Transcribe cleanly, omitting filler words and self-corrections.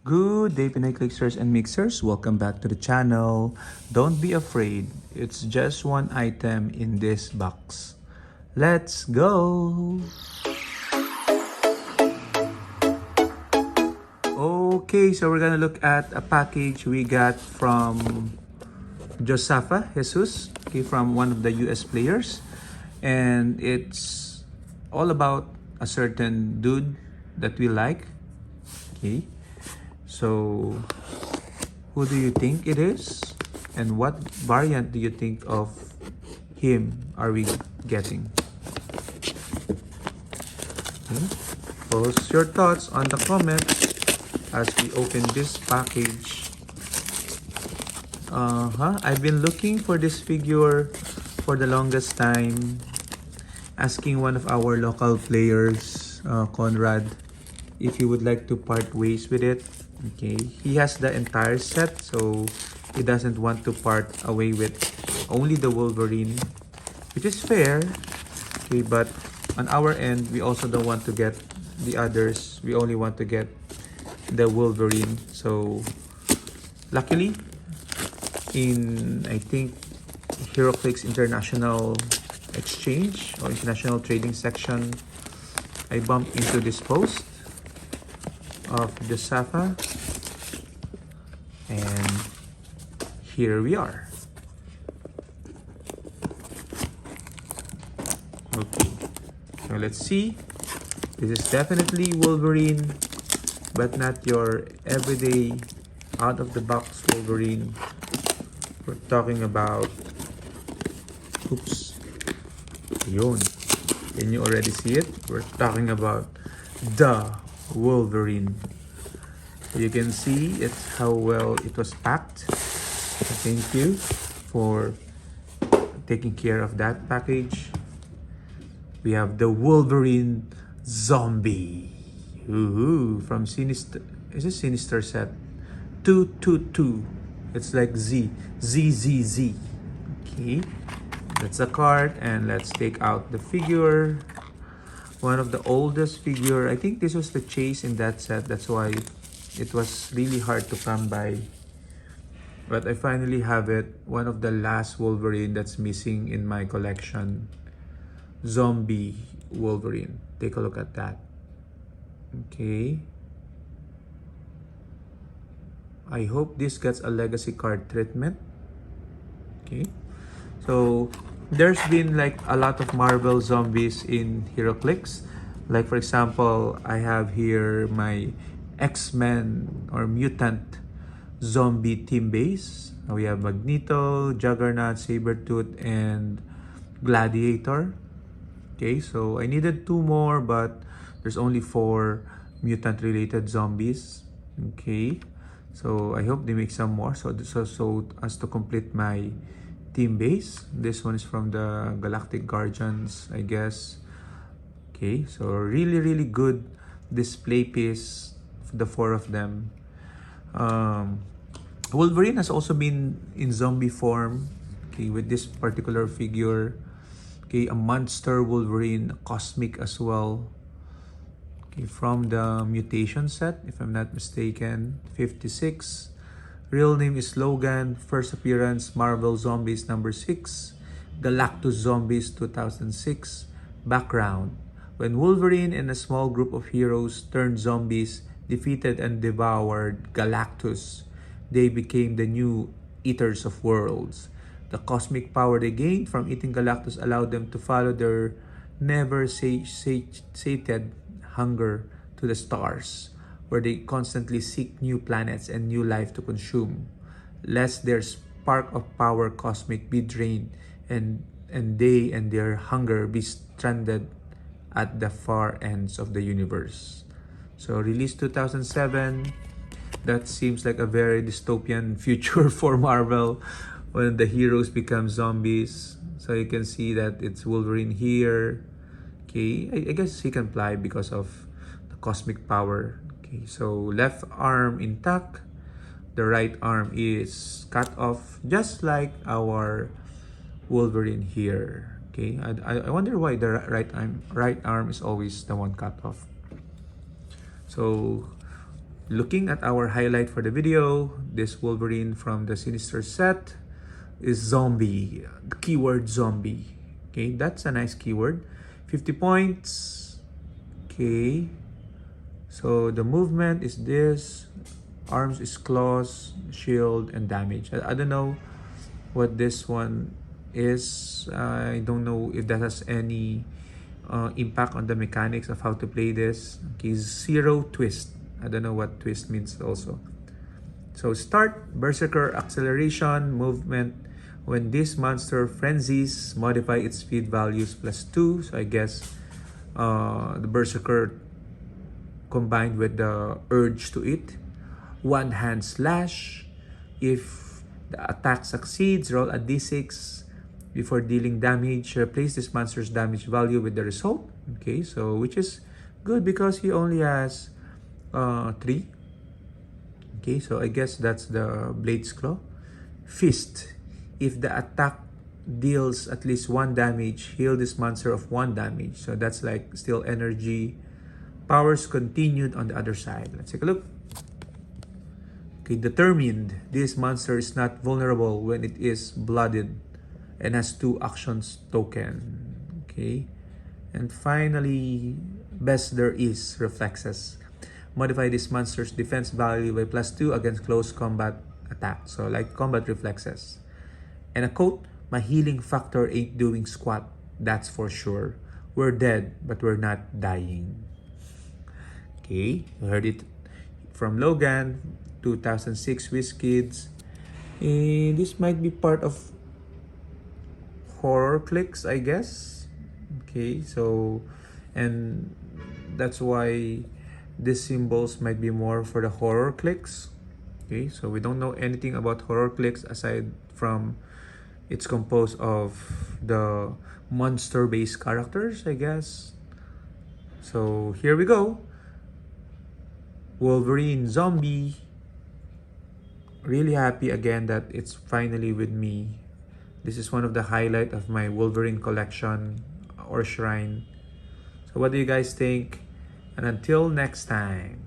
Good day, Pinoy Clicksters and Mixers. Welcome back to the channel. Don't be afraid. It's just one item in this box. Let's go! Okay, so we're gonna look at a package we got from Josafa Jesus, okay, from one of the US players. And it's all about a certain dude that we like. Okay. So, who do you think it is? And what variant do you think of him are we getting? Okay. Post your thoughts on the comments as we open this package. I've been looking for this figure for the longest time. Asking one of our local players, Conrad, if he would like to part ways with it. Okay, he has the entire set, so he doesn't want to part away with only the Wolverine, which is fair. Okay, but on our end, we also don't want to get the others. We only want to get the Wolverine. So luckily, in I think Heroclix International Exchange or International Trading section, I bumped into this post of the Safa, and here we are. Okay, so let's see. This is definitely Wolverine, but not your everyday out of the box Wolverine. We're talking about, oops, yun. Can you already see it? We're talking about the Wolverine. You can see it's how well it was packed. Thank you for taking care of that package. We have the Wolverine Zombie. Ooh, from Sinister. Is it Sinister set? 222. It's like Z. Z. Okay. That's a card, and let's take out the figure. One of the oldest figure. I think this was the chase in that set. That's why it was really hard to come by. But I finally have it. One of the last Wolverine that's missing in my collection. Zombie Wolverine. Take a look at that. Okay. I hope this gets a legacy card treatment. Okay. So there's been like a lot of Marvel zombies in Heroclix. Like for example, I have here my X-Men or mutant zombie team base. We have Magneto, Juggernaut, Sabretooth, and Gladiator. Okay, so I needed 2 more, but there's only 4 mutant related zombies. Okay, so I hope they make some more so as to complete my team base. This one is from the Galactic Guardians, I guess. Okay, so really good display piece for the 4 of them. Wolverine has also been in zombie form. Okay, with this particular figure. Okay, a monster Wolverine, cosmic as well. Okay, from the mutation set, if I'm not mistaken, 56. Real name is Logan. First appearance, Marvel Zombies number 6. Galactus Zombies 2006. Background: when Wolverine and a small group of heroes turned zombies, defeated and devoured Galactus, they became the new Eaters of Worlds. The cosmic power they gained from eating Galactus allowed them to follow their never sated hunger to the stars, where they constantly seek new planets and new life to consume, lest their spark of power cosmic be drained and they and their hunger be stranded at the far ends of the universe. So released 2007. That seems like a very dystopian future for Marvel when the heroes become zombies. So you can see that it's Wolverine here. Okay, I guess he can fly because of the cosmic power. Okay, so left arm intact. The right arm is cut off, just like our Wolverine here. Okay, I wonder why the right arm is always the one cut off. So Looking at our highlight for the video, this Wolverine from the Sinister set is zombie. The keyword zombie. Okay, that's a nice keyword. 50 points. Okay. So the movement is this. Arms is claws, shield, and damage. I don't know what this one is. I don't know if that has any impact on the mechanics of how to play this. Okay, zero twist. I don't know what twist means also. So start, Berserker acceleration, movement. When this monster frenzies, modify its speed values +2. So I guess the Berserker combined with the urge to eat. One hand slash. If the attack succeeds, roll a d6 before dealing damage. Replace this monster's damage value with the result. Okay, so which is good because he only has 3. Okay, so I guess that's the Blade's Claw. Fist. If the attack deals at least 1 damage, heal this monster of 1 damage. So that's like still energy. Powers continued on the other side. Let's take a look. Okay, determined. This monster is not vulnerable when it is blooded and has 2 actions token. Okay. And finally, best there is, reflexes. Modify this monster's defense value by +2 against close combat attack. So like combat reflexes. And a quote, my healing factor ain't doing squat. That's for sure. We're dead, but we're not dying. Okay, you heard it from Logan, 2006 WizKids. And this might be part of Heroclix, I guess. Okay, so, and that's why these symbols might be more for the Heroclix. Okay, so we don't know anything about Heroclix aside from it's composed of the monster-based characters, I guess. So here we go. Wolverine zombie. Really happy again that it's finally with me. This is one of the highlight of my Wolverine collection or shrine. So what do you guys think? And until next time.